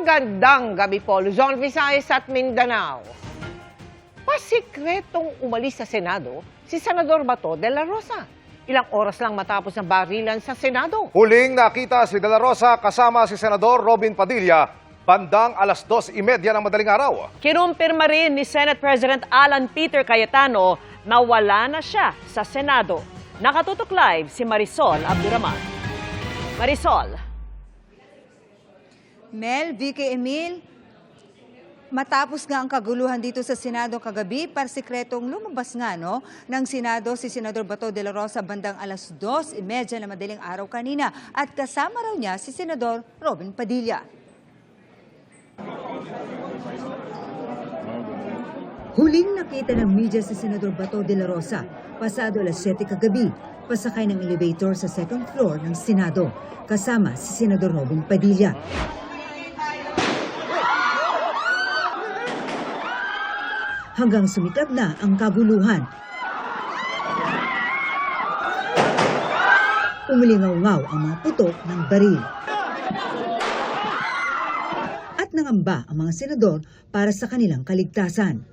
Magandang gabi po, Luzon, Visayas at Mindanao. Pasikretong umalis sa Senado si Senador Bato de la Rosa. Ilang oras lang matapos ang barilan sa Senado. Huling nakita si De La Rosa kasama si Senador Robin Padilla bandang alas 2:30 ng madaling araw. Kinumpirma rin ni Senate President Alan Peter Cayetano na wala na siya sa Senado. Nakatutok live si Marisol Abduraman. Marisol. Mel, Vicky, Emil, matapos nga ang kaguluhan dito sa Senado kagabi, parsikretong lumabas nga ng Senado si Senador Bato de la Rosa bandang alas 2:30 na madaling araw kanina at kasama raw niya si Senador Robin Padilla. Huling nakita ng media si Senador Bato de la Rosa pasado alas 7 kagabi, pasakay ng elevator sa second floor ng Senado, kasama si Senador Robin Padilla. Hanggang sumiklab na ang kaguluhan. Umilingaw-ngaw ang mga putok ng baril. At nangamba ang mga senador para sa kanilang kaligtasan.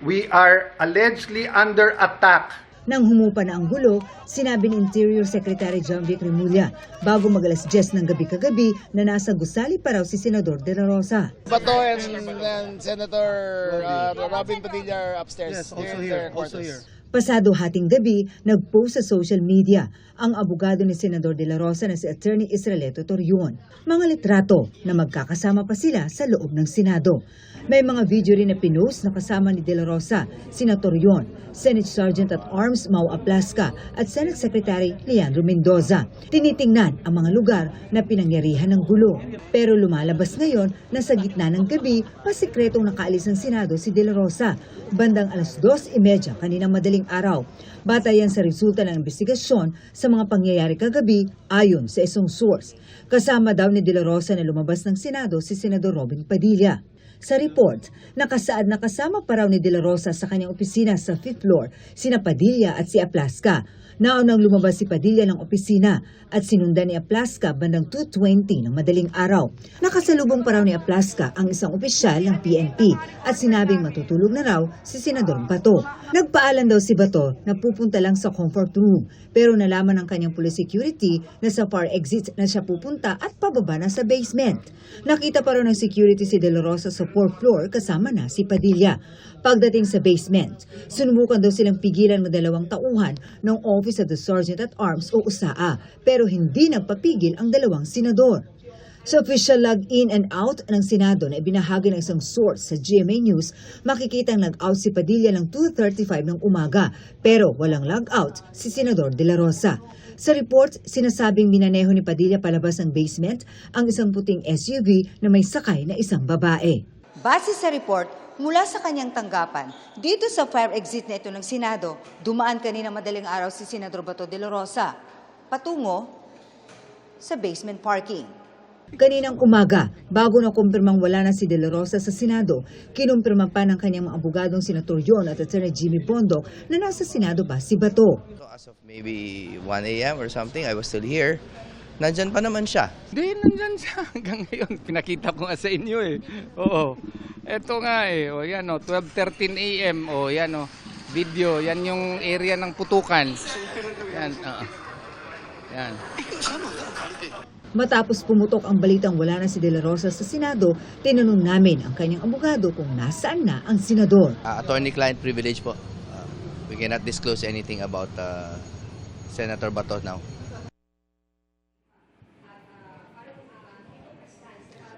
We are allegedly under attack. Nang humupa na ang gulo, sinabi ni Interior Secretary John Vic Remulla bago mag-alas 10 ng gabi kagabi na nasa gusali pa raw si Senador de la Rosa. Bato and Senator Robin Padilla are upstairs. Yes, also here. Pasado hating gabi, nag-post sa social media ang abogado ni Senador de la Rosa na si Attorney Israelito Torion. Mga litrato na magkakasama pa sila sa loob ng Senado. May mga video rin na pinost na kasama ni de la Rosa, Senator Torion, Senate Sergeant at Arms Mau Aplasca at Senate Secretary Leandro Mendoza. Tinitingnan ang mga lugar na pinangyarihan ng gulo. Pero lumalabas ngayon na sa gitna ng gabi, pasikretong nakaalis ng Senado si de la Rosa. Bandang alas 2:30 kaninang madaling araw. Batayan sa resulta ng investigasyon sa mga pangyayari kagabi ayon sa isang source. Kasama daw ni de la Rosa na lumabas ng Senado si Senador Robin Padilla. Sa report, nakasaad na kasama pa raw ni de la Rosa sa kanyang opisina sa 5th floor sina Padilla at si Aplasca. Naunang lumabas si Padilla ng opisina at sinundan ni Aplasca bandang 2:20 ng madaling araw. Nakasalubong pa raw ni Aplasca ang isang opisyal ng PNP at sinabing matutulog na raw si Senador Bato. Nagpaalam daw si Bato na pupunta lang sa comfort room pero nalaman ng kanyang police security na sa far exit na siya pupunta at pababa na sa basement. Nakita pa raw ng security si De La Rosa sa 4th floor kasama na si Padilla. Pagdating sa basement, sunubukan daw silang pigilan ng dalawang tauhan ng Office of the Sergeant at Arms o USAA pero hindi nagpapigil ang dalawang senador. Sa official log-in and out ng Senado na ibinahagi ng isang source sa GMA News, makikitang log-out si Padilla ng 2:35 ng umaga pero walang log-out si Senador de la Rosa. Sa report, sinasabing minaneho ni Padilla palabas ng basement ang isang puting SUV na may sakay na isang babae. Base sa report, mula sa kanyang tanggapan, dito sa fire exit na ito ng Senado, dumaan kanina madaling araw si Senador Bato de la Rosa, patungo sa basement parking. Kaninang umaga, bago na kumpirmang wala na si De La Rosa sa Senado, kinumpirma pa ng kanyang mga abogadong Senator Yon at Attorney Jimmy Bondoc na nasa Senado ba si Bato. As of maybe 1 a.m. or something, I was still here. Nandyan pa naman siya. Hindi, nandyan siya hanggang ngayon. Pinakita ko nga sa inyo eh. Oo. Eto nga eh. O yan o, 12:13 a.m. O yan o, video. Yan yung area ng putukan. Yan. Yan. Matapos pumutok ang balitang wala na si De La Rosa sa Senado, tinanong namin ang kanyang abogado kung nasaan na ang senador. Attorney-client privilege po. We cannot disclose anything about Senator Bato now.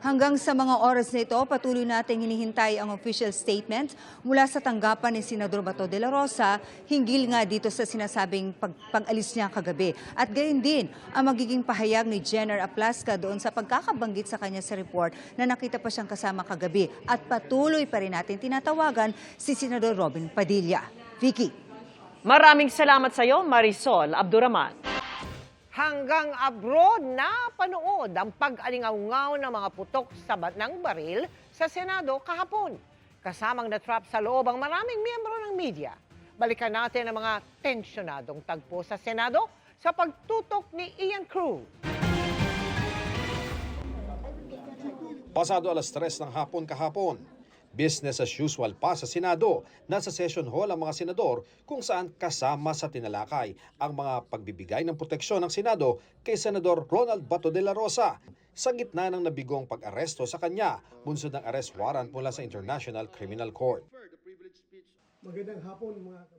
Hanggang sa mga oras na ito, patuloy nating hinihintay ang official statement mula sa tanggapan ni Senador Bato de la Rosa hinggil nga dito sa sinasabing pag-alis niya kagabi. At gayon din ang magiging pahayag ni Jenner Aplasca doon sa pagkakabanggit sa kanya sa report na nakita pa siyang kasama kagabi. At patuloy pa rin natin tinatawagan si Senador Robin Padilla. Vicky. Maraming salamat sa iyo, Marisol Abduraman. Hanggang abroad na panood ang pag-alingaw-ngaw ng mga putok ng baril sa Senado kahapon. Kasamang na-trap sa loob ang maraming miyembro ng media. Balikan natin ang mga tensyonadong tagpo sa Senado sa pagtutok ni Ian Cruz. Pasado alas 3 ng hapon kahapon, business as usual pa sa Senado. Nasa session hall ang mga senador kung saan kasama sa tinalakay ang mga pagbibigay ng proteksyon ng Senado kay Senador Ronald Bato de la Rosa sa gitna ng nabigong pag-aresto sa kanya bunsod ng arrest warrant mula sa International Criminal Court.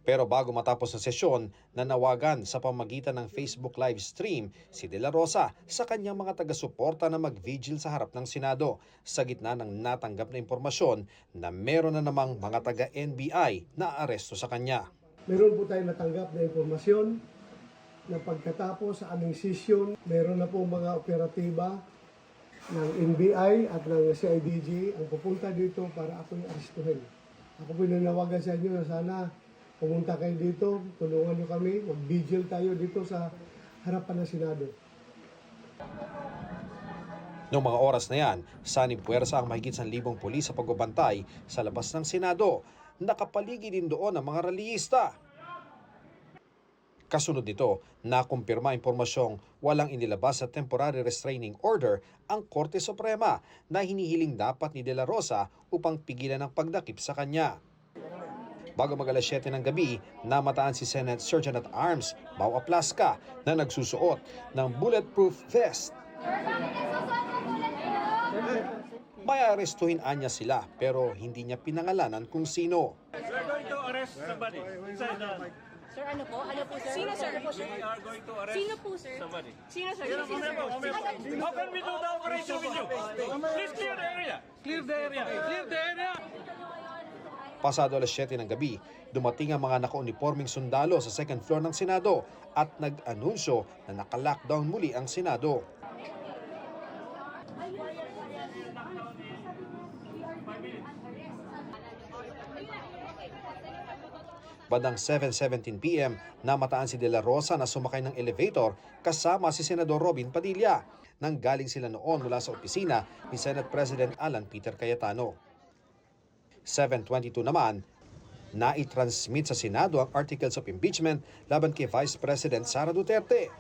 Pero bago matapos ang sesyon, nanawagan sa pamagitan ng Facebook live stream si De La Rosa sa kanyang mga taga-suporta na mag-vigil sa harap ng Senado sa gitna ng natanggap na impormasyon na meron na namang mga taga-NBI na aresto sa kanya. Meron po tayong natanggap na impormasyon na pagkatapos sa aming session, meron na po mga operatiba ng NBI at ng CIDG ang pupunta dito para ako'y arestuhin. Ako po nanawagan sa inyo na sana pumunta kayo dito, tulungan nyo kami, mag-vigil tayo dito sa harapan ng Senado. Noong mga oras na yan, sanib puwersa ang mahigit 1,000 pulis sa pagbabantay sa labas ng Senado. Nakapaligid din doon ang mga rallyista. Kasunod nito, nakumpirma impormasyong walang inilabas sa temporary restraining order ang Korte Suprema na hinihiling dapat ni De La Rosa upang pigilan ang pagdakip sa kanya. Bago mag-alas 7 ng gabi, namataan si Senate Sergeant at Arms Mau Aplasca na nagsusuot ng bulletproof vest. May arestuhin anya sila pero hindi niya pinangalanan kung sino. Sir, ano po? Ano po, sir? Sino, sir? We are going to arrest Sino po, sir? somebody. Sino, sir? How can we do the operation with you? Please clear the area. Clear the area. Clear the area. Pasado alas 7 ng gabi, dumating ang mga naka-uniforming sundalo sa second floor ng Senado at nag-anunsyo na naka-lockdown muli ang Senado. Bandang 7:17 p.m., namataan si De La Rosa na sumakay ng elevator kasama si Senador Robin Padilla. Nanggaling sila noon mula sa opisina ni Senate President Alan Peter Cayetano. 7:22 naman, naitransmit sa Senado ang articles of impeachment laban kay Vice President Sara Duterte.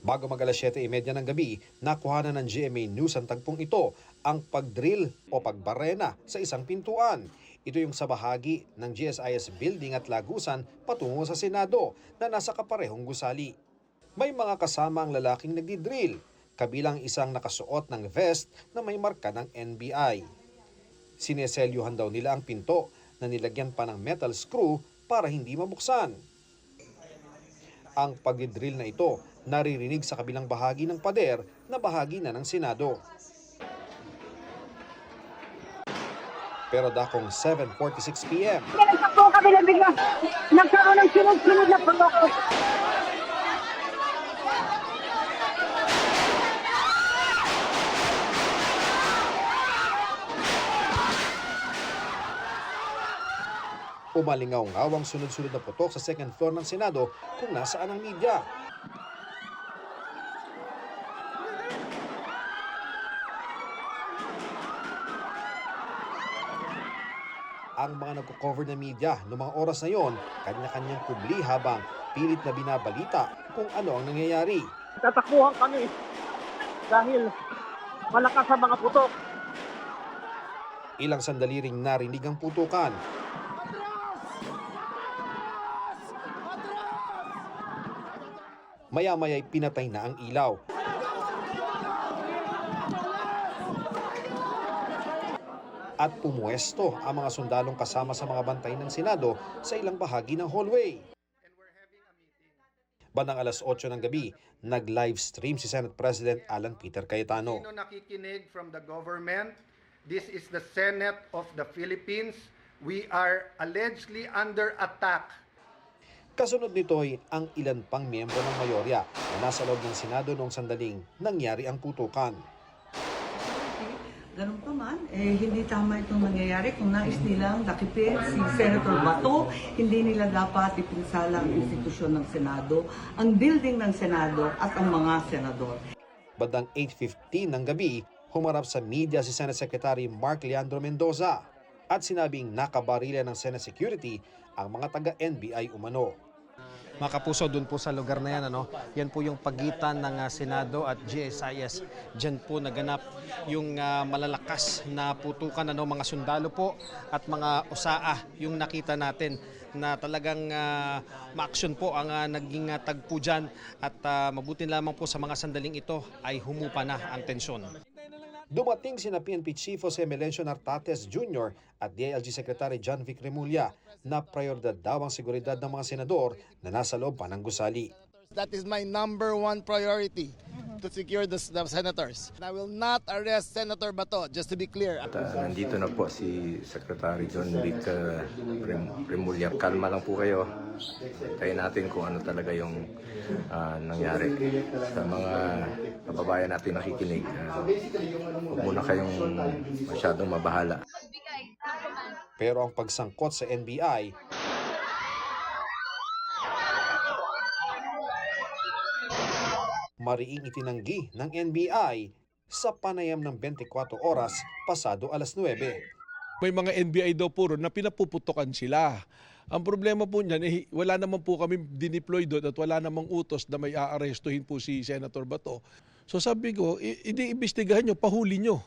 Bago mag-alas 7:30 ng gabi, nakuhanan ng GMA News ang tagpong ito, ang pagdrill o pagbarena sa isang pintuan. Ito yung sa bahagi ng GSIS building at lagusan patungo sa Senado na nasa kaparehong gusali. May mga kasama ang lalaking nagdidrill, kabilang isang nakasuot ng vest na may marka ng NBI. Sineselyuhan daw nila ang pinto na nilagyan pa ng metal screw para hindi mabuksan. Ang pagdidrill na ito naririnig sa kabilang bahagi ng pader na bahagi na ng Senado. Pero dakong 7:46 p.m. Nagtakbo kami na bigla. Nagkaroon ng sunod-sunod na protocol. Umalingaw-ngaw ang sunod-sunod na putok sa second floor ng Senado kung nasaan ang media. Ang mga nagko-cover na media noong mga oras na yon, kanya-kanyang kubli habang pilit na binabalita kung ano ang nangyayari. Tatakbuhan kami dahil malakas ang mga putok. Ilang sandali ring narinig ang putukan. Maya-maya'y pinatay na ang ilaw. At pumuesto ang mga sundalong kasama sa mga bantay ng Senado sa ilang bahagi ng hallway. Bandang alas 8 ng gabi, nag-live stream si Senate President Alan Peter Cayetano. Sino nakikinig from the government? This is the Senate of the Philippines. We are allegedly under attack. Kasunod nito'y ang ilan pang miyembro ng mayorya na nasa loob ng Senado noong sandaling nangyari ang putukan. Ganun pa man, hindi tama itong nangyayari. Kung nais nilang dakipin si Senator Bato, hindi nila dapat ipinsala ang institusyon ng Senado, ang building ng Senado at ang mga senador. Bandang 8:15 ng gabi, humarap sa media si Senate Secretary Mark Leandro Mendoza at sinabing nakabarila ng Senate security ang mga taga-NBI umano. mga kapuso, doon po sa lugar na yan, yan po yung pagitan ng Senado at GSIS. Diyan po naganap yung malalakas na putukan, mga sundalo po at mga usaa yung nakita natin na talagang ma-action po ang naging tagpo dyan at mabuti lamang po sa mga sandaling ito ay humupa na ang tensyon. Dumating sina PNP Chief Jose Melencio Nartates Jr. at DILG Secretary John Vic Remulla na prioridad daw ang seguridad ng mga senador na nasa loob pa ng gusali. That is my number one priority, to secure the senators. I will not arrest Senator Bato, just to be clear. Nandito na po si Secretary John Vic Remulla. Kalma lang po kayo. Tayo natin kung ano talaga yung nangyari. Sa mga kababayan natin nakikinig, huwag muna kayong masyadong mabahala. Pero ang pagsangkot sa NBI, mariing itinanggi ng NBI sa panayam ng 24 oras pasado alas 9. May mga NBI daw po na pinapuputukan sila. Ang problema po niyan, wala naman po kami dineploy doon at wala namang utos na may aarestuhin po si Senator Bato. So sabi ko, iimbestigahan nyo, pahuli nyo.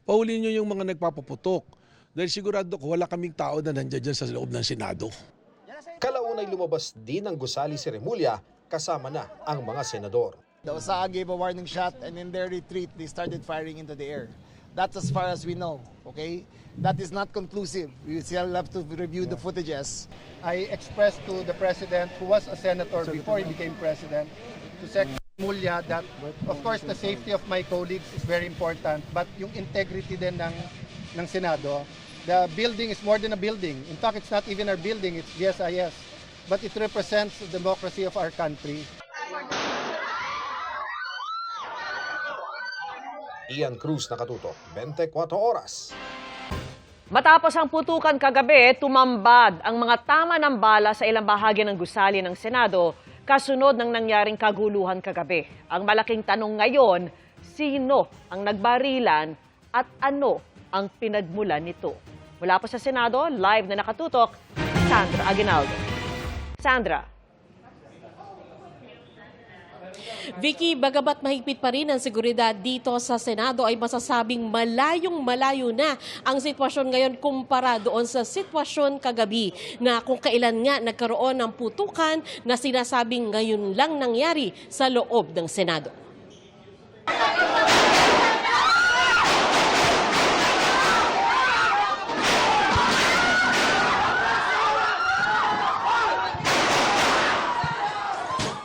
Pahuli nyo yung mga nagpapaputok. Dahil sigurado ko wala kaming tao na nandiyan dyan sa loob ng Senado. Kalaunay lumabas din ng gusali si Remulla kasama na ang mga senador. The OSAA gave a warning shot and in their retreat, they started firing into the air. That's as far as we know, okay? That is not conclusive. We still have to review the footages. I expressed to the President, who was a senator before he became President, to Secretary Mulya that, of course, the safety of my colleagues is very important, but yung integrity din ng Senado. The building is more than a building. In fact, it's not even our building, it's GSIS. But it represents the democracy of our country. Ian Cruz, Nakatutok, 24 oras. Matapos ang putukan kagabi, tumambad ang mga tama ng bala sa ilang bahagi ng gusali ng Senado kasunod ng nangyaring kaguluhan kagabi. Ang malaking tanong ngayon, sino ang nagbarilan at ano ang pinagmulan nito? Mula po sa Senado, live na nakatutok, Sandra Aguinaldo. Sandra. Vicky, bagamat mahigpit pa rin ang seguridad dito sa Senado ay masasabing malayong-malayo na ang sitwasyon ngayon kumpara doon sa sitwasyon kagabi na kung kailan nga nagkaroon ng putukan na sinasabing ngayon lang nangyari sa loob ng Senado.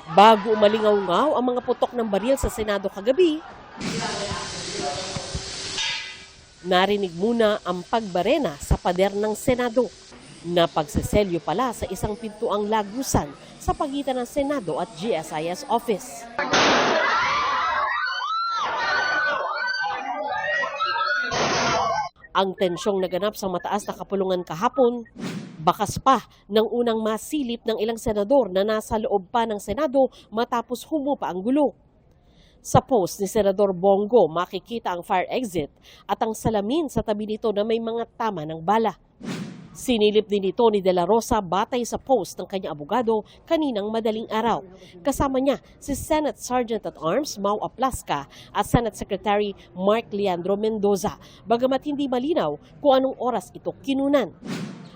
Bago umalingaw-ngaw ang mga putok ng baril sa Senado kagabi, narinig muna ang pagbarena sa pader ng Senado na pagseselyo pala sa isang pintuang lagusan sa pagitan ng Senado at GSIS office. Ang tensyong naganap sa mataas na kapulungan kahapon, bakas pa ng unang masilip ng ilang senador na nasa loob pa ng Senado matapos humupa ang gulo. Sa post ni Senador Bongo, makikita ang fire exit at ang salamin sa tabi nito na may mga tama ng bala. Sinilip din ito ni De La Rosa batay sa post ng kanyang abogado kaninang madaling araw. Kasama niya si Senate Sergeant-at-Arms Mau Aplasca at Senate Secretary Mark Leandro Mendoza, bagamat hindi malinaw kung anong oras ito kinunan.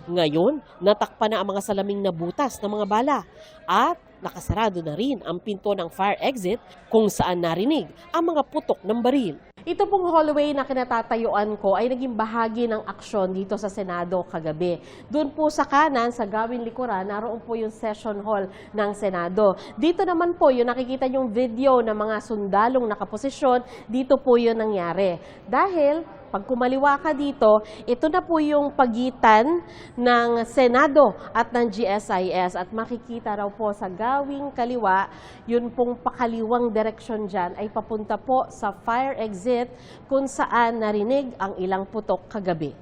Ngayon, natakpan na ang mga salaming nabutas ng mga bala at nakasarado na rin ang pinto ng fire exit kung saan narinig ang mga putok ng baril. Ito pong hallway na kinatatayuan ko ay naging bahagi ng aksyon dito sa Senado kagabi. Doon po sa kanan, sa gawing likuran, naroon po yung session hall ng Senado. Dito naman po yung nakikita yung video ng mga sundalong nakaposisyon, dito po yun nangyari. Dahil pag kumaliwa ka dito, ito na po yung pagitan ng Senado at ng GSIS at makikita raw po sa gawing kaliwa, yun pong pakaliwang direksyon dyan ay papunta po sa fire exit kung saan narinig ang ilang putok kagabi.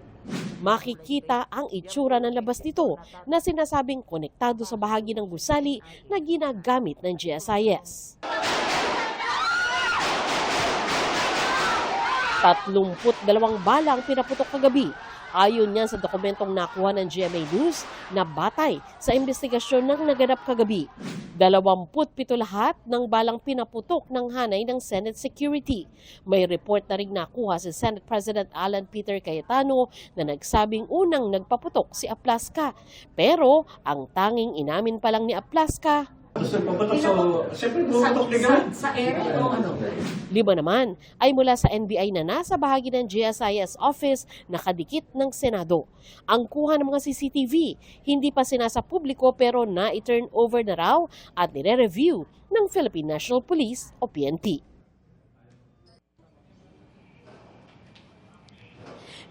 Makikita ang itsura ng labas nito na sinasabing konektado sa bahagi ng gusali na ginagamit ng GSIS. 32 bala ang pinaputok kagabi. Ayon yan sa dokumentong nakuha ng GMA News na batay sa investigasyon ng naganap kagabi. 27 lahat ng balang pinaputok ng hanay ng Senate Security. May report na rin nakuha si Senate President Alan Peter Cayetano na nagsabing unang nagpaputok si Aplaska. Pero ang tanging inamin pa lang ni Aplaska, sa area o ano? 5 naman ay mula sa NBI na nasa bahagi ng GSIS office na kadikit ng Senado. Ang kuha ng mga CCTV, hindi pa sinasa publiko pero na-turn over na raw at nire-review ng Philippine National Police o PNP.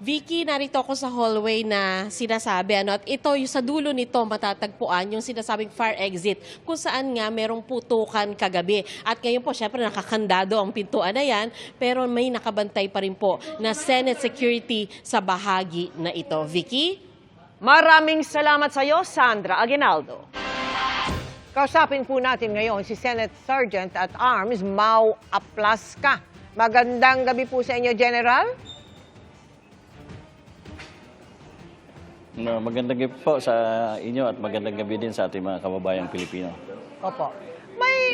Vicky, narito ako sa hallway na sinasabi, at ito yung sa dulo nito matatagpuan yung sinasabing fire exit kung saan nga merong putukan kagabi. At ngayon po, syempre nakakandado ang pintuan na yan, pero may nakabantay pa rin po na Senate security sa bahagi na ito. Vicky? Maraming salamat sa iyo, Sandra Aguinaldo. Kausapin po natin ngayon si Senate Sergeant at Arms Mau Aplaska. Magandang gabi po sa inyo, General. Magandang gabi po sa inyo at magandang gabi din sa ating mga kababayang Pilipino. Opo.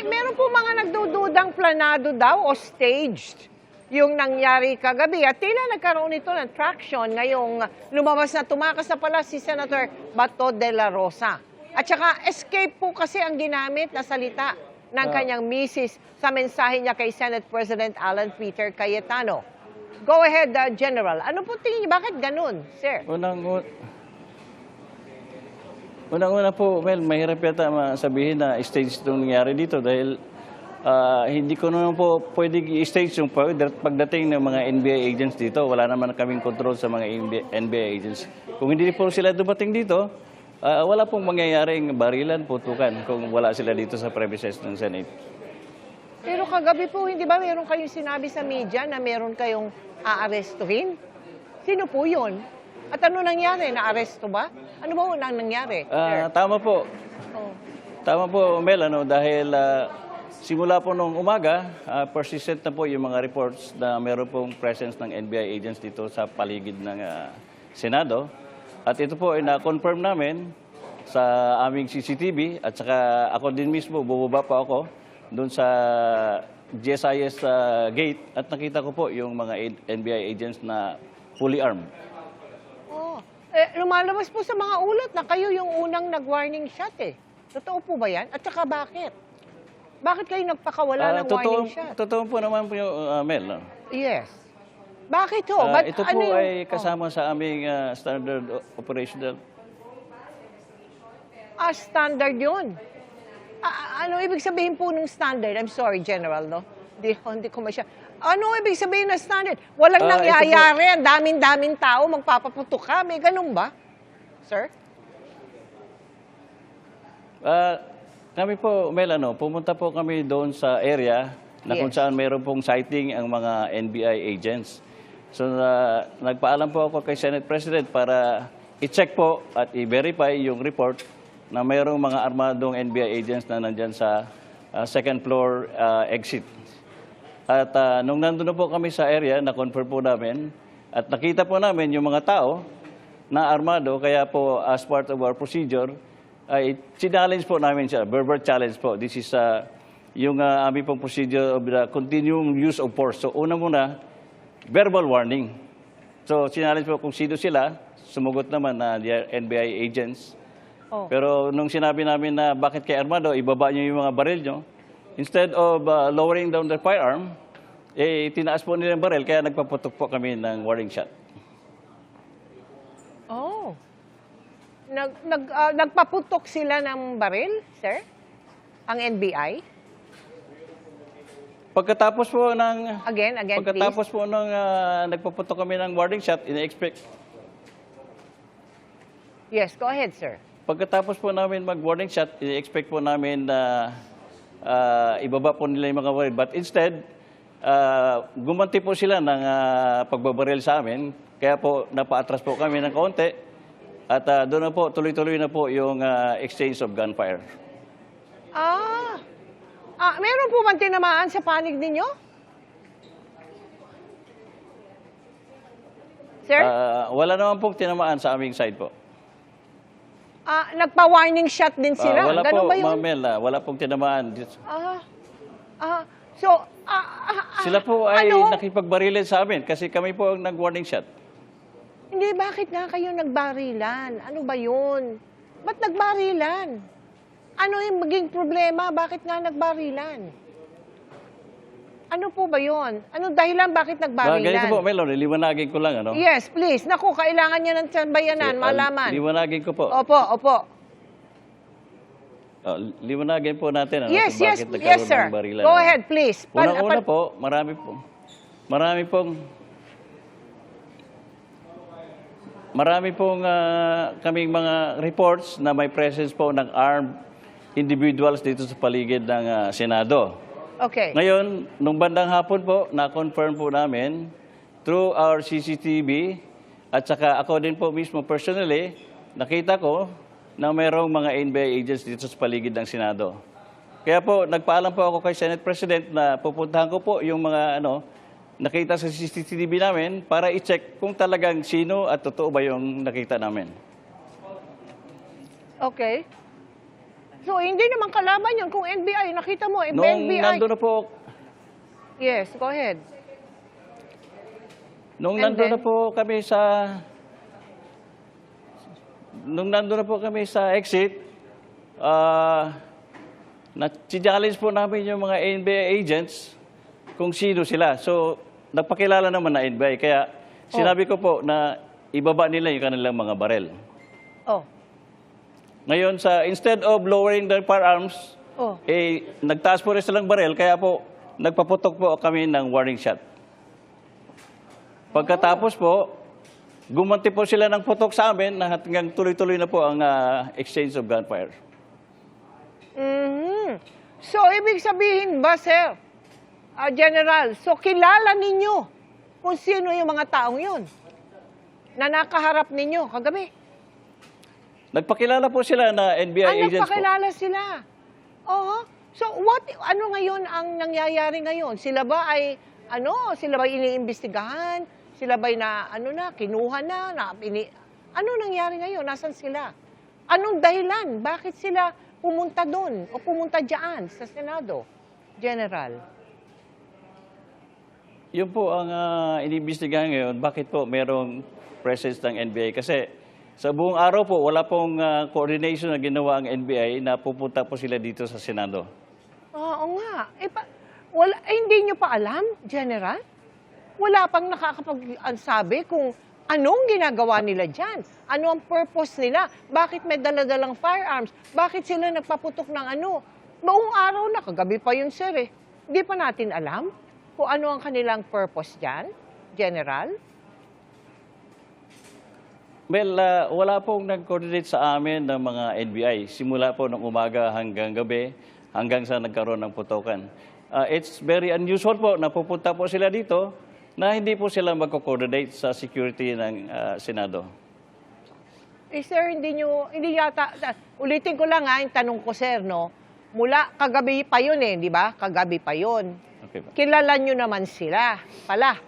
Meron po mga nagdududang planado daw o staged yung nangyari kagabi. At tila nagkaroon ito ng traction ngayong lumabas na tumakas na pala si Senator Bato de la Rosa. At saka escape po kasi ang ginamit na salita ng kanyang misis sa mensahe niya kay Senate President Alan Peter Cayetano. Go ahead, General. Ano po tingin niyo? Bakit ganun, sir? Unang-una po, mahirap yata sabihin na stage itong nangyari dito dahil hindi ko naman po pwede i-stage yung pagdating ng mga NBI agents dito. Wala naman kaming control sa mga NBI agents. Kung hindi po sila dumating dito, wala pong mangyayaring barilan, putukan kung wala sila dito sa premises ng Senate. Pero kagabi po, hindi ba meron kayong sinabi sa media na meron kayong aarestuhin? Sino po yun? At ano nangyari? Na-aresto ba? Ano ba unang nangyari? Tama po. Tama po, Mel, dahil simula po nung umaga, persistent na po yung mga reports na meron pong presence ng NBI agents dito sa paligid ng Senado. At ito po ay na-confirm namin sa aming CCTV at saka ako din mismo, bubaba pa ako doon sa GSIS gate at nakita ko po yung mga NBI agents na fully armed. Lumalabas po sa mga ulat na kayo yung unang nag-warning shot eh. Totoo po ba yan? At saka bakit? Bakit kayo nagpakawala ng warning shot? Totoo po naman po yung Mel. Yes. Bakit ho? Ito po ay kasama sa aming standard operational. Standard yun. Ano ibig sabihin po ng standard? I'm sorry, General, no? Hindi ko masya. Ano ibig sabihin na standard? Walang nangyayari. Ang daming-daming tao magpapaputok ka. May ganun ba? Sir? Kami po, Mel, pumunta po kami doon sa area na kung saan mayroon pong sighting ang mga NBI agents. So, nagpaalam po ako kay Senate President para i-check po at i-verify yung report na mayroong mga armadong NBI agents na nandyan sa second floor exit. At nung nandun na po kami sa area, na-confirm po namin at nakita po namin yung mga tao na armado, kaya po as part of our procedure, ay challenge po namin siya, verbal challenge po. This is yung aming pong procedure of the continuing use of force. So una muna, verbal warning. So challenge po kung sino sila, sumugot naman na they are NBI agents. Pero nung sinabi namin na bakit kay armado, ibaba nyo yung mga baril nyo, instead of lowering down the firearm, tinaas po nila yung baril, kaya nagpaputok po kami ng warning shot. Nagpaputok sila ng baril, sir? Ang NBI? Pagkatapos po ng... Again, pagkatapos please. po ng nagpaputok kami ng warning shot, ina-expect... Yes, go ahead, sir. Pagkatapos po namin mag-warning shot, ina-expect po namin na ibaba po nila yung mga baril. But instead, gumanti po sila ng pagbabaril sa amin. Kaya po, napa-atras po kami ng kaunti. At doon na po, tuloy-tuloy na po yung exchange of gunfire. Meron po bang tinamaan sa panig ninyo? Sir? Wala naman pong tinamaan sa aming side po. Nagpa-warning shot din sila. Wala Ganun po, ba yun? Ma'am Mel, wala pong tinamaan. Sila Sila po ay nakipagbarilin sa amin kasi kami po ang nag-warning shot. Hindi, bakit nga kayo nagbarilan? Ano ba yun? Ba't nagbarilan? Ano yung maging problema? Bakit nga nagbarilan? Ano po ba yun? Anong dahilan bakit nagbarilan? Ganito po, Mel, liwanagin ko lang. Ano? Yes, please. Naku, kailangan nyo ng sambayanan, malaman. Liwanagin ko po. Opo. Liwanagin po natin Yes, kung yes, bakit yes, nagkaroon sir. ng barilan. Go ahead, please. Unang-una po, marami pong kaming mga reports na may presence po ng armed individuals dito sa paligid ng Senado. Okay. Ngayon, nung bandang hapon po, na-confirm po namin through our CCTV at saka ako din po mismo personally, nakita ko na mayroong mga NBI agents dito sa paligid ng Senado. Kaya po, nagpaalam po ako kay Senate President na pupuntahan ko po yung mga nakita sa CCTV namin para i-check kung talagang sino at totoo ba yung nakita namin. Okay. So, hindi naman kalaban yun kung NBI. Nakita mo, Nung NBI. nandun na po, Yes, go ahead. nung And nandun then? na po kami sa exit, na-challenge po namin yung mga NBI agents kung sino sila. So, nagpakilala naman na NBI. Kaya sinabi ko po na ibaba nila yung kanilang mga barel. Oh. Ngayon, instead of lowering their firearms, nagtaas po rin silang barel. Kaya po, nagpaputok po kami ng warning shot. Pagkatapos po, gumanti po sila ng putok sa amin na hanggang tuloy-tuloy na po ang exchange of gunfire. Mhm. So, ibig sabihin ba, sir, General, so kilala ninyo kung sino yung mga taong yun na nakaharap ninyo kagabi? Nagpakilala po sila na NBI agents po. Nagpakilala sila. Oo. So, ano ngayon ang nangyayari ngayon? Sila ba ay, sila ba iniimbestigahan? Sila ba kinuha na? Ano nangyari ngayon? Nasaan sila? Anong dahilan? Bakit sila pumunta doon o pumunta dyan sa Senado, General? Yun po ang iniimbestigahan ngayon. Bakit po merong presence ng NBI? Kasi sa buong araw po, wala pong coordination na ginawa ang NBI na pupunta po sila dito sa Senado. Oo nga. Hindi nyo pa alam, General? Wala pang nakakapagsabi kung anong ginagawa nila dyan. Ano ang purpose nila? Bakit may daladalang firearms? Bakit sila nagpaputok ng Buong araw na, kagabi pa yun, sir eh. Hindi pa natin alam kung ano ang kanilang purpose dyan, General? Well, wala pong nag-coordinate sa amin ng mga NBI. Simula po ng umaga hanggang gabi, hanggang sa nagkaroon ng putokan. It's very unusual po na pupunta po sila dito na hindi po sila mag-coordinate sa security ng Senado. Sir, hindi yata, ulitin ko lang yung tanong ko, sir, no? Mula kagabi pa yun di ba? Kagabi pa yun. Okay ba? Kilala nyo naman sila pala.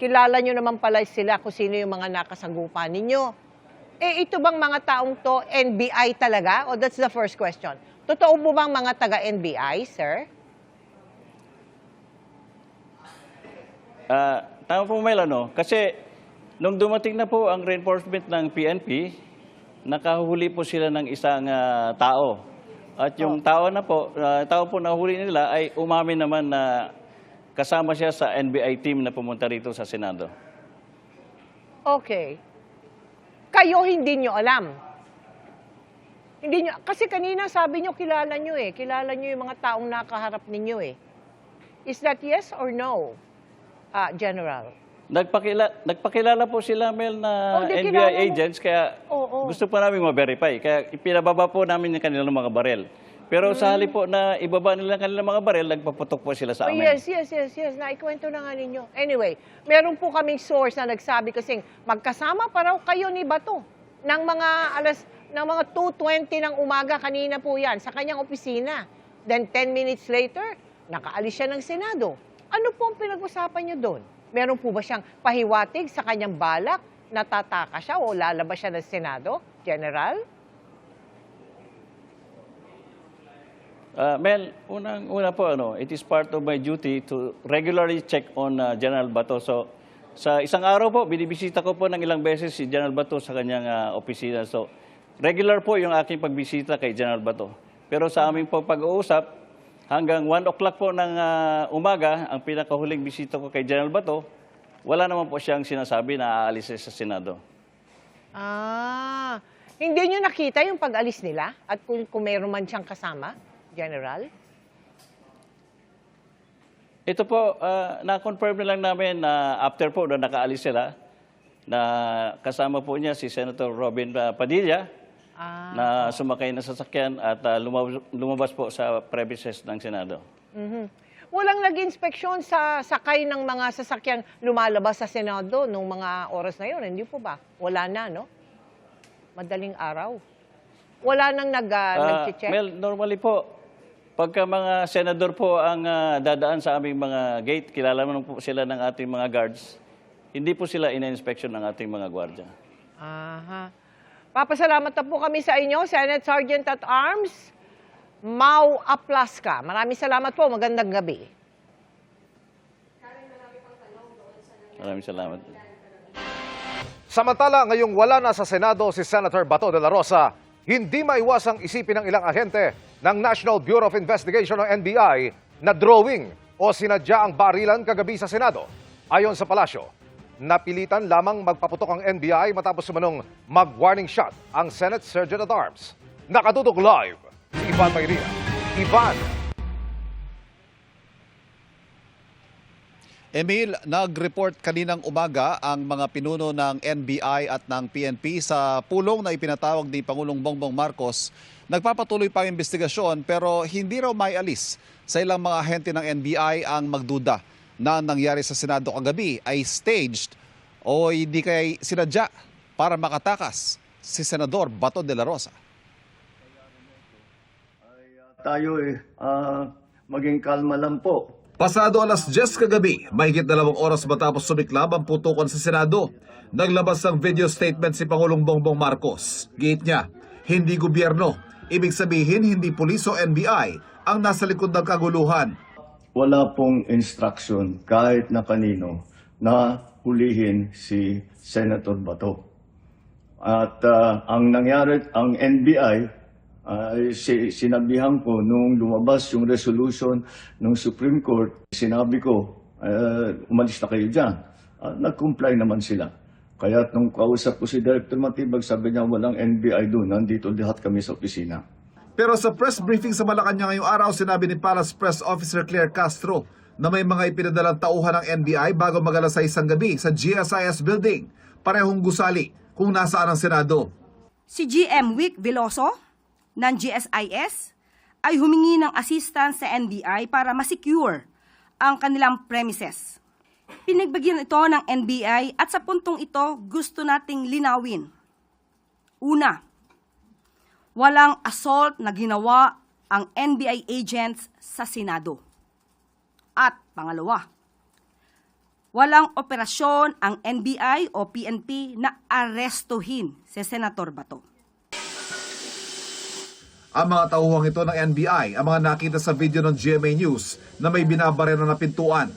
Kilala nyo naman pala sila kung sino yung mga nakasagupa ninyo. Ito bang mga taong to NBI talaga? O that's the first question. Totoo mo bang mga taga-NBI, sir? Tama po, Mel, kasi nung dumating na po ang reinforcement ng PNP, nakahuli po sila ng isang tao. At yung tao po na huli nila ay umamin naman na kasama siya sa NBI team na pumunta rito sa Senado. Okay. Kayo hindi nyo alam. Kasi kanina sabi nyo kilala nyo Kilala nyo yung mga taong nakaharap ninyo Is that yes or no, General? Nagpakilala po sila, Mel, na NBI agents, kaya gusto pa namin ma-verify. Kaya ipinababa po namin yung kanilang mga barel. Pero sa halip po na ibaba nila kanilang mga barel, nagpaputok po sila sa amin. Yes. Naikwento na nga ninyo. Anyway, meron po kaming source na nagsabi kasing magkasama pa raw kayo ni Bato ng mga 2:20 ng umaga kanina po yan sa kanyang opisina. Then 10 minutes later, nakaalis siya ng Senado. Ano po ang pinag-usapan niyo doon? Meron po ba siyang pahiwatig sa kanyang balak natataka siya o lalabas siya ng Senado, General? Mel, una po, it is part of my duty to regularly check on General Bato. So, sa isang araw po, binibisita ko po ng ilang beses si General Bato sa kanyang opisina. So, regular po yung aking pagbisita kay General Bato. Pero sa aming po pag-uusap, hanggang 1 o'clock po ng umaga, ang pinakahuling bisita ko kay General Bato, wala naman po siyang sinasabi na aalis sa Senado. Hindi niyo nakita yung pag-alis nila? At kung meron man siyang kasama, General? Ito po, na-confirm na lang namin na after po na nakaalis sila, na kasama po niya si Senator Robin Padilla, na sumakay na sasakyan at lumabas po sa premises ng Senado. Walang nag-inspeksyon sa sakay ng mga sasakyang lumalabas sa Senado nung mga oras na yun, hindi po ba? Wala na, no? Madaling araw. Wala nang nag-check? Mel, normally po, pagka mga senador po ang dadaan sa aming mga gate, kilala naman po sila ng ating mga guards, hindi po sila ina-inspection ng ating mga gwardiya. Papasalamat na po kami sa inyo, Senate Sergeant at Arms, Mau Aplaska. Maraming salamat po. Magandang gabi. Maraming salamat. Samantala, ngayong wala na sa Senado si Senator Bato de la Rosa, hindi maiwasang isipin ng ilang ahente ng National Bureau of Investigation o NBI na drawing o sinadya ang barilan kagabi sa Senado. Ayon sa palasyo, napilitan lamang magpaputok ang NBI matapos sumanong mag-warning shot ang Senate Sergeant at Arms. Nakatutok live si Ivan Mayria. Ivan. Emil, nag-report kaninang umaga ang mga pinuno ng NBI at ng PNP sa pulong na ipinatawag ni Pangulong Bongbong Marcos. Nagpapatuloy pa ang investigasyon pero hindi raw maialis sa ilang mga ahente ng NBI ang magduda na nangyari sa Senado kagabi ay staged o hindi kaya sinadya para makatakas si Senador Bato de la Rosa. Tayo maging kalma lang po. Pasado alas 10 kagabi, mahigit 2 oras matapos sumiklab ang putukan sa Senado, naglabas ng video statement si Pangulong Bongbong Marcos. Giit niya, hindi gobyerno, ibig sabihin hindi pulis o NBI ang nasa likod ng kaguluhan. Wala pong instruction kahit na kanino na hulihin si Senator Bato. At ang nangyari, ang NBI, sinabihan ko nung lumabas yung resolution ng Supreme Court, sinabi ko, umalis na kayo dyan. Nag-comply naman sila. Kaya nung kausap ko si Director Matibag, sabi niya walang NBI doon, nandito lahat kami sa opisina. Pero sa press briefing sa Malacanang ngayong araw, sinabi ni Palace Press Officer Claire Castro na may mga ipinadalang tauhan ng NBI bago mag-alas 6 ng gabi sa GSIS building. Parehong gusali kung nasaan ang Senado. Si GM Wick Veloso ng GSIS ay humingi ng assistance sa NBI para masecure ang kanilang premises. Pinagbagyan ito ng NBI at sa puntong ito gusto nating linawin. Una, walang assault na ginawa ang NBI agents sa Senado. At pangalawa, walang operasyon ang NBI o PNP na arestuhin si Senator Bato. Ang mga tauhang ito ng NBI, ang mga nakita sa video ng GMA News na may binabarero na pintuan.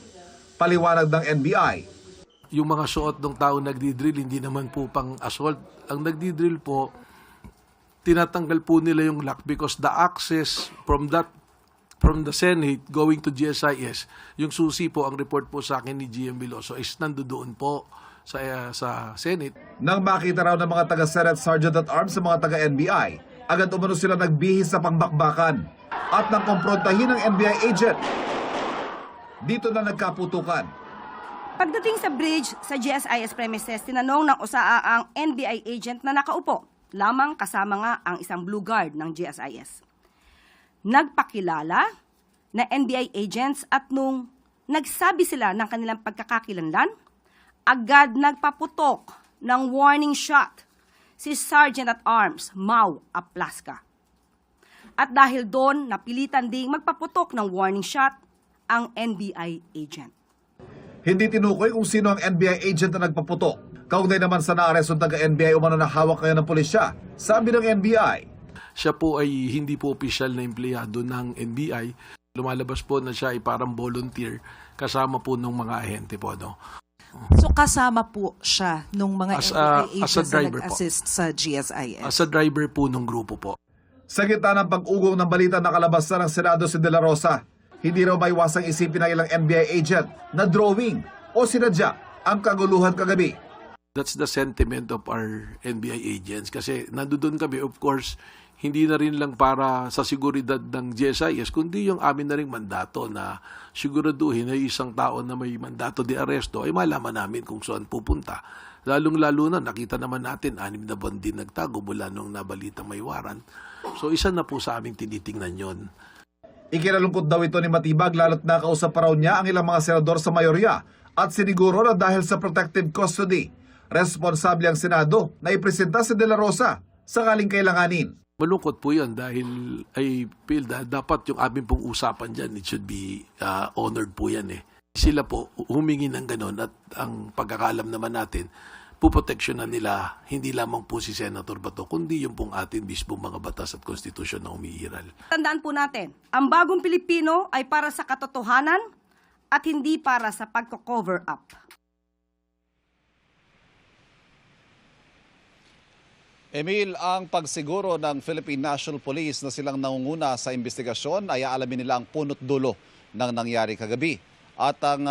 Paliwanag ng NBI. Yung mga suot ng tao nagdidrill, hindi naman po pang assault. Ang nagdidrill po, tinatanggal po nila yung lock because the access from the Senate going to GSIS, yung susi po, ang report po sa akin ni GM Veloso is nandoon po sa Senate. Nang makita raw ng mga taga-Senate Sergeant at Arms sa mga taga-NBI, agad umano sila nagbihis sa pangbakbakan at nang komprontahin ng NBI agent. Dito na nagkaputukan. Pagdating sa bridge sa GSIS premises, tinanong ng usaa ang NBI agent na nakaupo, lamang kasama nga ang isang blue guard ng GSIS. Nagpakilala na NBI agents at nung nagsabi sila ng kanilang pagkakakilanlan, agad nagpaputok ng warning shot si Sergeant at Arms Mau Aplaska. At dahil doon, napilitan ding magpaputok ng warning shot ang NBI agent. Hindi tinukoy kung sino ang NBI agent na nagpaputok. Kaugnay naman sa naaresto ng taga-NBI umano na hawak ngayon ng pulisya, sabi ng NBI. Siya po ay hindi po opisyal na empleyado ng NBI. Lumalabas po na siya ay parang volunteer kasama po ng mga ahente po. No? So kasama po siya nung mga As NBI a agents na driver po. nag-assist sa GSIS? As a driver po ng grupo po. Sa gitna ng pag-ugong ng balita nakalabas na ng Senado si De La Rosa, hindi raw maiwasang isipin ng ilang NBI agent na drawing o sinadya ang kaguluhan kagabi. That's the sentiment of our NBI agents kasi nandoon kami, of course, hindi na rin lang para sa seguridad ng GSIS, kundi yung amin na rin mandato na siguraduhin na isang tao na may mandato de aresto ay malaman namin kung saan pupunta. Lalong-lalo na nakita naman natin 6 na buwan din nagtago mula nung nabalitang may warrant. So isa na po sa aming tinitingnan yon. Ikinalungkot daw ito ni Matibag lalo't nakausap pa raw niya ang ilang mga senador sa mayorya at siniguro na dahil sa protective custody, responsable ang Senado na ipresenta si De La Rosa sakaling kailanganin. Malungkot po yan dahil I feel that dapat yung aming pong usapan dyan, it should be honored po yan eh. Sila po humingi ng ganon at ang pagkakalam naman natin, puproteksyonan nila hindi lamang po si Senator Bato, kundi yung pong atin mismong mga batas at konstitusyon na umiiral. Tandaan po natin, ang bagong Pilipino ay para sa katotohanan at hindi para sa pagko-cover up. Emil, ang pagsiguro ng Philippine National Police na silang nangunguna sa investigasyon ay aalamin nila ang punot dulo ng nangyari kagabi. At ang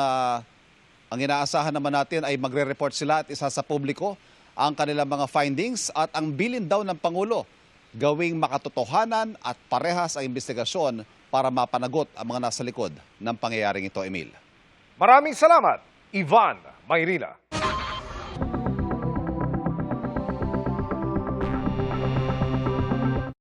inaasahan naman natin ay magre-report sila at isa sa publiko ang kanilang mga findings at ang bilin daw ng Pangulo gawing makatotohanan at parehas ang investigasyon para mapanagot ang mga nasa likod ng pangyayaring ito, Emil. Maraming salamat, Ivan Mayrila.